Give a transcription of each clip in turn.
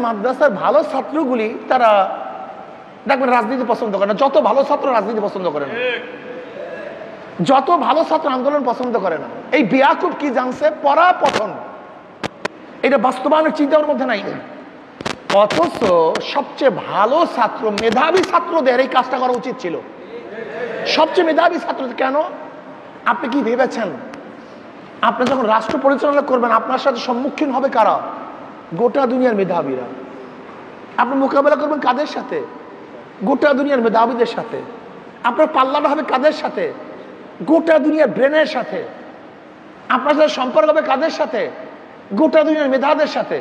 মাদ্রাসার ভালো ছাত্রগুলি তারা দেখবেন রাজনীতি পছন্দ করে না। যত ভালো ছাত্র রাজনীতি পছন্দ করে না, যত ভালো ছাত্র আন্দোলন পছন্দ করে না। এই বিয়াকুব কি জানছে? পড়া পঠন, এটা বাস্তবায়নের চিন্তার মধ্যে নাই। অথচ সবচেয়ে ভালো ছাত্র, মেধাবী ছাত্রদের এই কাজটা করা উচিত ছিল। সবচেয়ে মেধাবী ছাত্র কেন? আপনি কি ভেবেছেন আপনি যখন রাষ্ট্র পরিচালনা করবেন আপনার সাথে সম্মুখীন হবে কারা? গোটা দুনিয়ার মেধাবীরা। আপনি মোকাবেলা করবেন কাদের সাথে? গোটা দুনিয়ার মেধাবীদের সাথে। আপনার পাল্লাটা হবে কাদের সাথে? গোটা দুনিয়ার ব্রেনের সাথে। আপনার সাথে সম্পর্ক হবে কাদের সাথে? গোটা দুনিয়ার মেধাদের সাথে।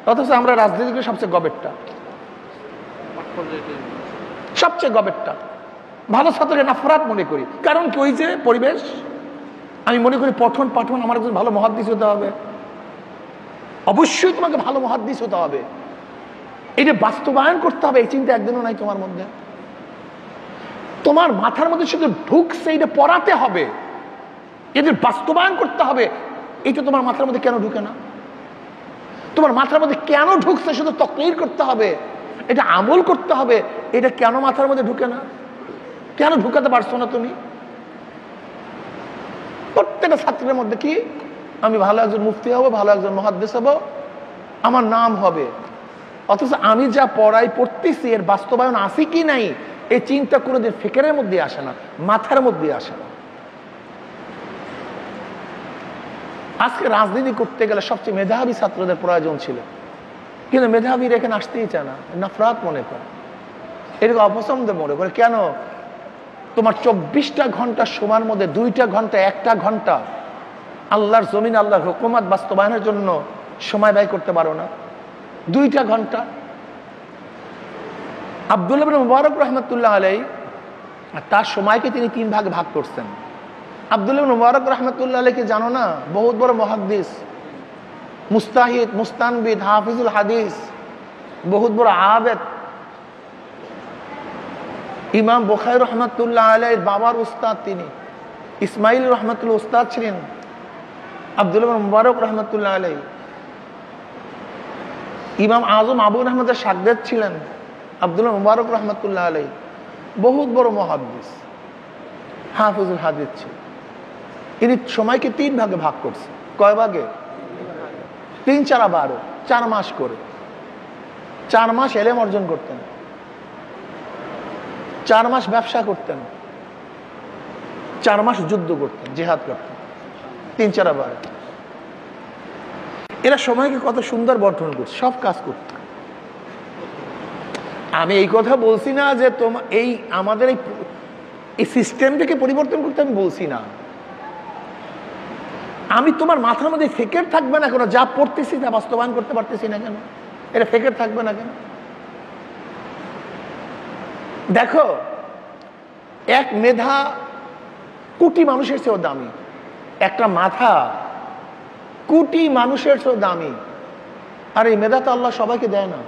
অথচ আমরা রাজনীতিকে সবচেয়ে গবেটটা, সবচেয়ে গবেটটা ভালো ছাত্রকে নাফরাত মনে করি। কারণ কি? ওই যে পরিবেশ। আমি মনে করি পঠন পাঠন, আমার একজন ভালো মুহাদ্দিস হতে হবে। অবশ্যই তোমাকে ভালো মুহাদ্দিস হতে হবে, এটা বাস্তবায়ন করতে হবে। এই চিন্তা একদিনও নাই তোমার মধ্যে। তোমার মাথার মধ্যে শুধু ঢুকছে, এটা পড়াতে হবে, এদের বাস্তবায়ন করতে হবে। এটা তোমার মাথার মধ্যে কেন ঢুকে না? তোমার মাথার মধ্যে কেন ঢুকছে শুধু তাকরীর করতে হবে, এটা আমল করতে হবে, এটা কেন মাথার মধ্যে ঢুকে না? কেন ঢুকাতে পারছো না তুমি? প্রত্যেকটা ছাত্রের মধ্যে কি, আমি ভালো একজন মুফতি হব, ভালো একজন মুহাদ্দিস হব, আমার নাম হবে। অথচ আমি যা পড়াই পড়তেছি এর বাস্তবায়ন আছে কি নাই এই চিন্তা কোনোদিন ফিকিরের মধ্যে আসে না, মাথার মধ্যে আসে না। আজকে রাজনীতি করতে গেলে সবচেয়ে মেধাবী ছাত্রদের প্রয়োজন ছিল, কিন্তু মেধাবীরা এখানে আসতেই চায় না, নফরত মনে করে, এরকম অপছন্দ মনে করে। কেন? তোমার 24টা ঘন্টা সময়ের মধ্যে 2টা ঘন্টা 1টা ঘন্টা আল্লাহর জমিন, আল্লাহর হুকুমত বাস্তবায়নের জন্য সময় ব্যয় করতে পারো না? 2টা ঘন্টা। আব্দুল্লাহ ইবনে মুবারক রহমতুল্লাহ আলাইহি তার সময়কে তিনি 3 ভাগে ভাগ করছেন। আব্দুল্লাহ ইবনে মুবারক রহমতুল্লাহ আলাইহি জানো না? বহুত বড় মুহাদ্দিস, মুস্তাহিদ, মুস্তানবিদ, হাফিজুল হাদিস, বহুত বড় আবেদ। ইমাম বুখারী রহমতুল্লাহ আলাইহির বাবার উস্তাদ তিনি, ইসমাইল রহমতুল্লাহ উস্তাদ ছিলেন আব্দুল্লাহ ইবনে মুবারক রহমতুল্লাহ আলাইহি। ইমাম আজম আবু আহমদের শাগির্দ ছিলেন আব্দুল্লাহ মুবারক রহমতুল্লাহ আলাইহি। বহুত বড় মুহাদ্দিস, হাফিজুল হাদিস ছিলেন। ইনি সময়কে 3 ভাগে ভাগ করছে। কয় ভাগে? 3, 4, 12, 4 মাস করে। 4 মাস ইলম অর্জন করতেন, 4 মাস ব্যবসা করতেন, 4 মাস যুদ্ধ করতেন, জিহাদ করতেন। 3, 4, 12 এরা সময়কে কত সুন্দর বর্ণনা করছে, সব কাজ করত। আমি এই কথা বলছি না যে তোমার এই আমাদের এই সিস্টেমটাকে পরিবর্তন করতে আমি বলছি না। আমি তোমার মাথার মধ্যে ফিকির থাকবে না কেন? যা পড়তেছি তা বাস্তবায়ন করতে পারতেছি না কেন? এটা ফিকির থাকবে না কেন? দেখো, এক মেধা কোটি মানুষের চেয়েও দামি, একটা মাথা কোটি মানুষের চেয়েও দামি। আর এই মেধা তো আল্লাহ সবাইকে দেয় না,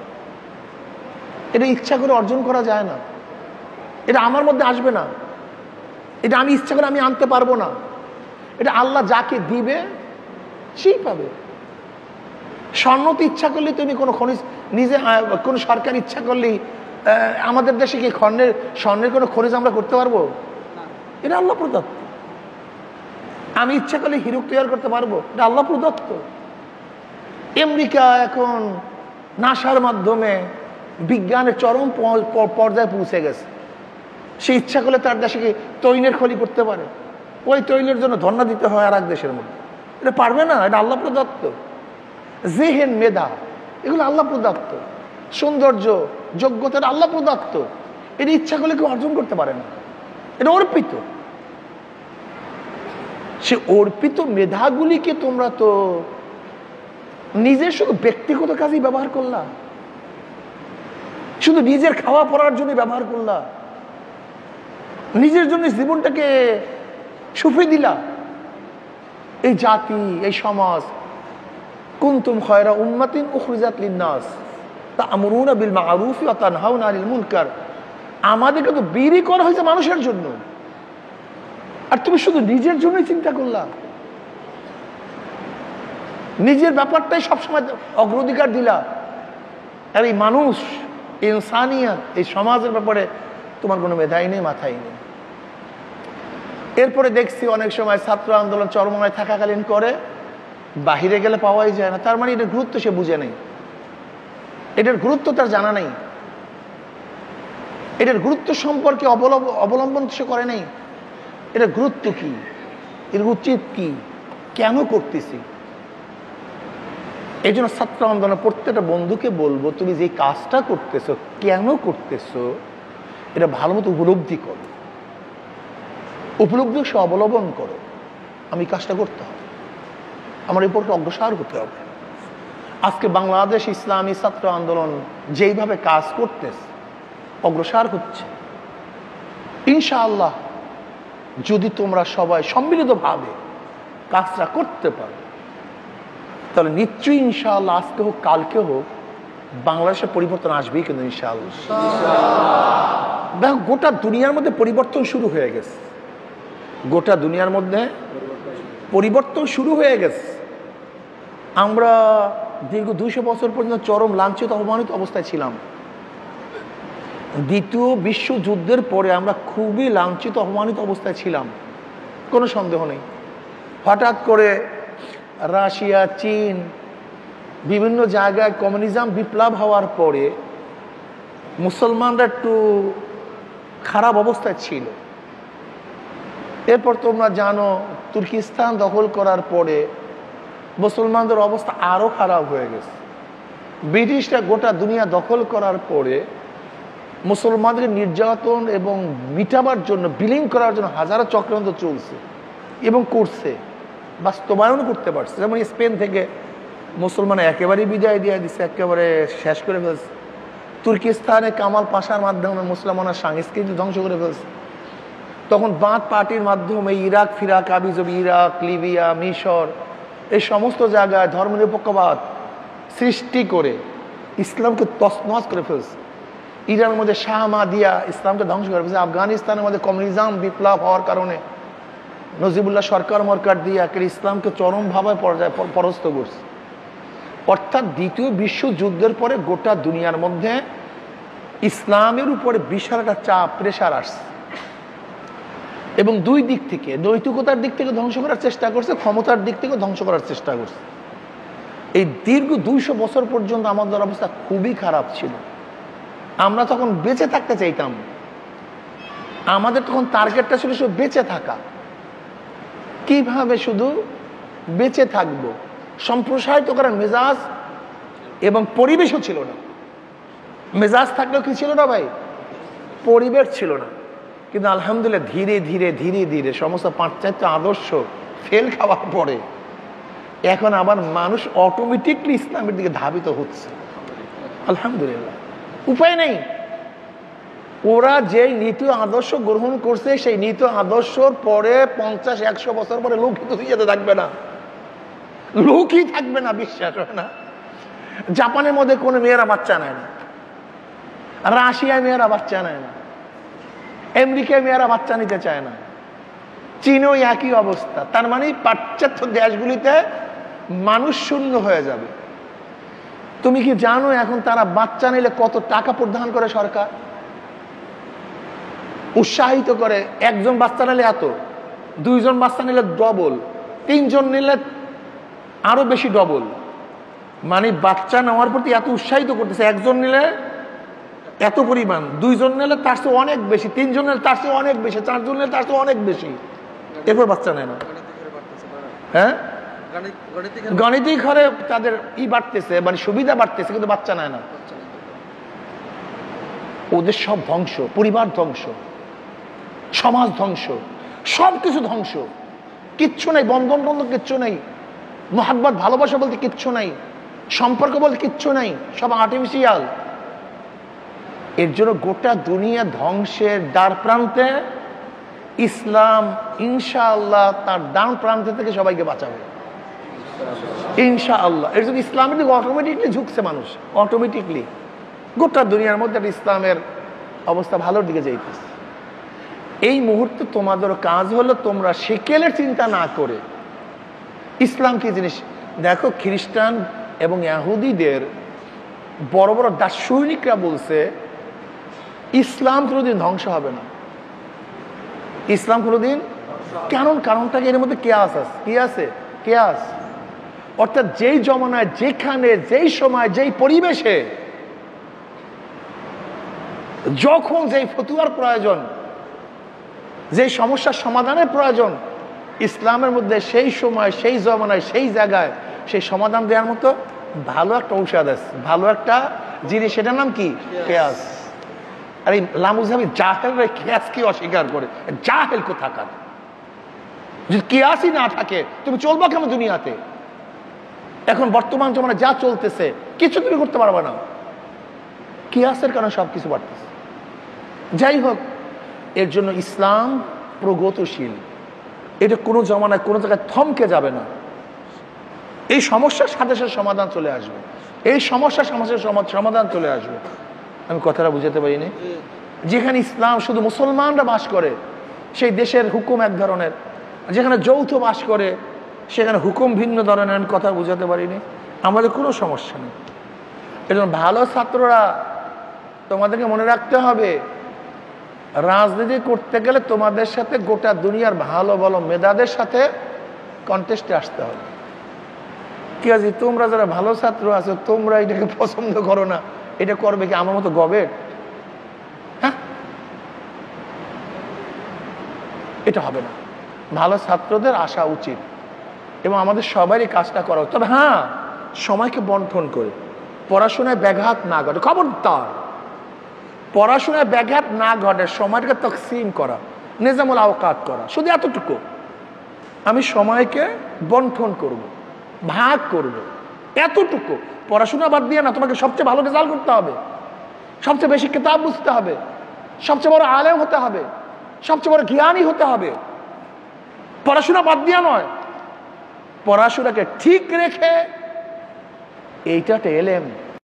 এটা ইচ্ছা করে অর্জন করা যায় না, এটা আমার মধ্যে আসবে না, এটা আমি ইচ্ছা করে আমি আনতে পারবো না। এটা আল্লাহ যাকে দিবে সেই পাবে। স্বর্ণ তো ইচ্ছা করলে তুমি কোনো খনিজ নিজে, কোনো সরকার ইচ্ছা করলেই আমাদের দেশে কি স্বর্ণের কোনো খনিজ আমরা করতে পারবো? এটা আল্লাহ প্রদত্ত। আমি ইচ্ছা করলে হিরো তৈরি করতে পারবো? এটা আল্লাহ প্রদত্ত। আমেরিকা এখন নাসার মাধ্যমে বিজ্ঞানের চরম পর্যায়ে পৌঁছে গেছে। সে ইচ্ছা করলে তার দেশে কি তৈলের খনি করতে পারে? ওই তৈলের জন্য ধর্ণা দিতে হয় আর এক দেশের মধ্যে। এটা পারবে না, এটা আল্লাহ প্রদত্ত। জেহেন, মেধা, এগুলো আল্লাহ প্রদত্ত। সৌন্দর্য, যোগ্যতা আল্লাহ প্রদত্ত। এটা ইচ্ছা করলে কেউ অর্জন করতে পারে না, এটা অর্পিত। সে অর্পিত মেধাগুলিকে তোমরা তো নিজের শুধু ব্যক্তিগত কাজেই ব্যবহার করলা, শুধু নিজের খাওয়া পড়ার জন্য ব্যবহার করলা, নিজের জন্য জীবনটাকে সুফে দিলা। এই জাতি, এই সমাজ, কুনতুম খায়রা উম্মাতিন উখরিজাত লিন-নাস তা'মুরুনা বিল মা'রুফ ওয়া তানহাউনা আনিল মুনকার। আমাদেরকে তো বের করা হয়েছে মানুষের জন্য, আর তুমি শুধু নিজের জন্যই চিন্তা করলা, নিজের ব্যাপারটাই সবসময় অগ্রাধিকার দিলা। আর এই মানুষ, ইনসানিয়াত, এই সমাজের ব্যাপারে তোমার কোনো মেধাই নেই, মাথাই নেই। এরপরে দেখছি অনেক সময় ছাত্র আন্দোলন চরমনায় থাকাকালীন করে, বাহিরে গেলে পাওয়াই যায় না। তার মানে এটার গুরুত্ব সে বুঝে নেই, এটার গুরুত্ব তার জানা নেই, এটার গুরুত্ব সম্পর্কে অবলম্বন সে করে নেই। এটার গুরুত্ব কি, এর উচিত কি, কেন করতেছি। এই জন্য ছাত্র আন্দোলন প্রত্যেকটা বন্ধুকে বলবো, তুমি যে কাজটা করতেছো, কেন করতেছো, এটা ভালো মতো উপলব্ধি করো, উপলব্ধি সে অবলম্বন করো। আমি কাজটা করতে হবে, আমার এই পথে অগ্রসর হতে হবে। আজকে বাংলাদেশ ইসলামী ছাত্র আন্দোলন যেইভাবে কাজ করতেছে, অগ্রসর হচ্ছে, ইনশাআল্লাহ যদি তোমরা সবাই সম্মিলিতভাবে কাজটা করতে পারো, তাহলে নিশ্চয়ই ইনশাআল্লাহ আজকে হোক কালকে হোক বাংলাদেশের পরিবর্তন আসবেই। কিন্তু ইনশাআল্লাহ দেখো, গোটা দুনিয়ার মধ্যে পরিবর্তন শুরু হয়ে গেছে, গোটা দুনিয়ার মধ্যে পরিবর্তন শুরু হয়ে গেছে। আমরা দীর্ঘ 200 বছর পর্যন্ত চরম লাঞ্ছিত অপমানিত অবস্থায় ছিলাম। দ্বিতীয় বিশ্বযুদ্ধের পরে আমরা খুবই লাঞ্ছিত অপমানিত অবস্থায় ছিলাম, কোনো সন্দেহ নেই। হঠাৎ করে রাশিয়া, চীন, বিভিন্ন জায়গায় কমিউনিজম বিপ্লব হওয়ার পরে মুসলমানরা একটু খারাপ অবস্থায় ছিল। এরপর তোমরা জানো তুর্কিস্তান দখল করার পরে মুসলমানদের অবস্থা আরো খারাপ হয়ে গেছে। ব্রিটিশরা গোটা দুনিয়া দখল করার পরে মুসলমানদের নির্যাতন এবং মিটাবার জন্য, বিলীন করার জন্য হাজারো চক্রান্ত চলছে এবং করছে, বাস্তবায়ন করতে পারছে। যেমন স্পেন থেকে মুসলমান একেবারেই বিদায় দিয়ে দিচ্ছে, একেবারে শেষ করে ফেলছে। তুর্কিস্তানে কামাল পাশার মাধ্যমে মুসলমানের সংস্কৃতি ধ্বংস করে ফেলছে। তখন বাঁধ পার্টির মাধ্যমে ইরাক ফিরাক আবিজবি, ইরাক, লিবিয়া, মিশর, এই সমস্ত জায়গায় ধর্মনিরপেক্ষবাদ সৃষ্টি করে ইসলামকে তছনছ করে ফেলছে। ইরানের মধ্যে শাহ মাদিয়া ইসলামকে ধ্বংস করে ফেলছে। আফগানিস্তানের মধ্যে কমিউনিজম বিপ্লব হওয়ার কারণে নজিবুল্লাহ সরকার মরকার দিয়ে ইসলামকে চরমভাবে পরাস্ত করছে। অর্থাৎ দ্বিতীয় বিশ্বযুদ্ধের পরে গোটা দুনিয়ার মধ্যে ইসলামের উপরে বিশাল একটা চাপ, প্রেশার আসছে এবং দুই দিক থেকে, নৈতিকতার দিক থেকে ধ্বংস করার চেষ্টা করছে, ক্ষমতার দিক থেকে ধ্বংস করার চেষ্টা করছে। এই দীর্ঘ 200 বছর পর্যন্ত আমাদের অবস্থা খুবই খারাপ ছিল। আমরা তখন বেঁচে থাকতে চাইতাম, আমাদের তখন টার্গেটটা ছিল শুধু বেঁচে থাকা। কিভাবে শুধু বেঁচে থাকবো, সম্প্রসারিত করার মেজাজ এবং পরিবেশও ছিল না। মেজাজ থাকলেও কি ছিল না ভাই, পরিবেশ ছিল না। কিন্তু আলহামদুলিল্লাহ ধীরে ধীরে ধীরে ধীরে সমস্ত পাশ্চাত্য আদর্শ ফেল খাওয়ার পরে এখন আবার মানুষ অটোমেটিকলি ইসলামের দিকে ধাবিত হচ্ছে, আলহামদুলিল্লাহ। উপায় নেই, ওরা যে নীতি আদর্শ গ্রহণ করছে সেই নীতি আদর্শর পরে 50-100 বছর পরে লোকই তো যেতে থাকবে না, লোকই থাকবে না, বিশ্বাস হয় না। জাপানের মধ্যে কোনো মেয়েরা বাচ্চা নেয় না, রাশিয়ায় মেয়েরা বাচ্চা নেয় না, আমেরিকায় মেয়েরা বাচ্চা নিতে চায় না, চীনেও একই অবস্থা। তার মানে পাশ্চাত্য দেশগুলিতে মানুষ শূন্য হয়ে যাবে। তুমি কি জানো এখন তারা বাচ্চা নিলে কত টাকা প্রদান করে সরকার, উৎসাহিত করে। একজন বাচ্চা নিলে এত, 2 জন বাচ্চা নিলে ডবল, 3 জন নিলে আরো বেশি ডবল। মানে বাচ্চা নেওয়ার প্রতি এত উৎসাহিত করতেছে। একজন নিলে এত পরিমাণ, 2 জন নিলে তার চেয়ে অনেক বেশি, 3 জন নিলে তার চেয়ে অনেক বেশি, 4 জন নিলে তার চেয়ে অনেক বেশি। এরপর বাচ্চা নেয় না। হ্যাঁ, গাণিতিক হারে তাদের বাড়তেছে, মানে সুবিধা বাড়তেছে, কিন্তু বাচ্চা নেয় না। ওদের সব ধ্বংস, পরিবার ধ্বংস, সমাজ ধ্বংস, সবকিছু ধ্বংস, কিচ্ছু নেই, বন্ধন বন্ধন কিচ্ছু নেই, মোহাব্বত ভালোবাসা বলতে কিচ্ছু নাই, সম্পর্ক বলতে কিচ্ছু নাই, সব আর্টিফিশিয়াল। এর জন্য গোটা দুনিয়া ধ্বংসের দ্বার প্রান্তে, ইসলাম ইনশাআল্লাহ তার ডান প্রান্ত থেকে সবাইকে বাঁচাবে ইনশাআল্লাহ। এর জন্য ইসলামের দিকে অটোমেটিকলি ঝুঁকছে মানুষ, অটোমেটিকলি গোটা দুনিয়ার মধ্যে ইসলামের অবস্থা ভালোর দিকে যাইতেছে। এই মুহূর্তে তোমাদের কাজ হলো তোমরা সেকেলের চিন্তা না করে ইসলাম কি জিনিস দেখো। খ্রিস্টান এবং ইহুদিদের বড় বড় দার্শনিকরা বলছে ইসলাম কোনোদিন ধ্বংস হবে না। ইসলাম কোনোদিন, কারণটাকে এর মধ্যে কেয়াস আছে, কি আছে? কেয়াস। অর্থাৎ যেই জমানায়, যেখানে, যেই সময়, যেই পরিবেশে, যখন যেই ফতুয়ার প্রয়োজন, যেই সমস্যার সমাধানের প্রয়োজন, ইসলামের মধ্যে সেই সময়, সেই জমানায়, সেই জায়গায় সেই সমাধান দেওয়ার মতো ভালো একটা ঔষধ আছে, ভালো একটা জিনিস, সেটার নাম কি? কেয়াস। আর এই লামুজাবি জাহেলরা কেয়াসকে অস্বীকার করে। জাহেল কোথাকার! যদি কেয়াসই না থাকে তুমি চলবা কেমন দুনিয়াতে? এখন বর্তমান জমানায় যা চলতেছে কিছু তুমি করতে পারবে না, কেয়াসের কারণে সবকিছু বাড়তেছে। যাই হোক, এর জন্য ইসলাম প্রগতিশীল, এটা কোনো জমানায় কোনো জায়গায় থমকে যাবে না। এই সমস্যার সাথে সাথে সমাধান চলে আসবে, এই সমস্যার সমাধান চলে আসবে। আমি কথাটা বুঝাতে পারিনি? যেখানে ইসলাম শুধু মুসলমানরা বাস করে সেই দেশের হুকুম এক ধরনের, যেখানে যৌথ বাস করে সেখানে হুকুম ভিন্ন ধরনের। আমি কথা বুঝাতে পারিনি? আমাদের কোনো সমস্যা নেই। এজন্য ভালো ছাত্ররা, তোমাদেরকে মনে রাখতে হবে, রাজনীতি করতে গেলে তোমাদের সাথে গোটা দুনিয়ার ভালো ভালো মেধাদের সাথে কন্টেস্টে আসতে হবে। কি আছে, তোমরা যারা ভালো ছাত্র আছো তোমরা এটাকে পছন্দ করো না, এটা করবে কি আমার মতো গবেট? হ্যাঁ, এটা হবে না। ভালো ছাত্রদের আসা উচিত এবং আমাদের সবারই কাজটা করা উচিত। তবে হ্যাঁ, সময়কে বন্টন করে, পড়াশোনায় ব্যাঘাত না ঘটে, খবরদার পড়াশোনায় ব্যাঘাত না ঘটে, সময়টাকে তকসিম করা, নিজামুল আওকাত করা, শুধু এতটুকু। আমি সময়কে বন্টন করব, ভাগ করব, এতটুকু। পড়াশোনা বাদ দিয়ে না, তোমাকে সবচেয়ে ভালো রেজাল্ট করতে হবে, সবচেয়ে বেশি কিতাব বুঝতে হবে, সবচেয়ে বড় আলেম হতে হবে, সবচেয়ে বড় জ্ঞানী হতে হবে। পড়াশোনা বাদ দিয়া নয়, পড়াশোনাকে ঠিক রেখে এইটা একটা এলেম।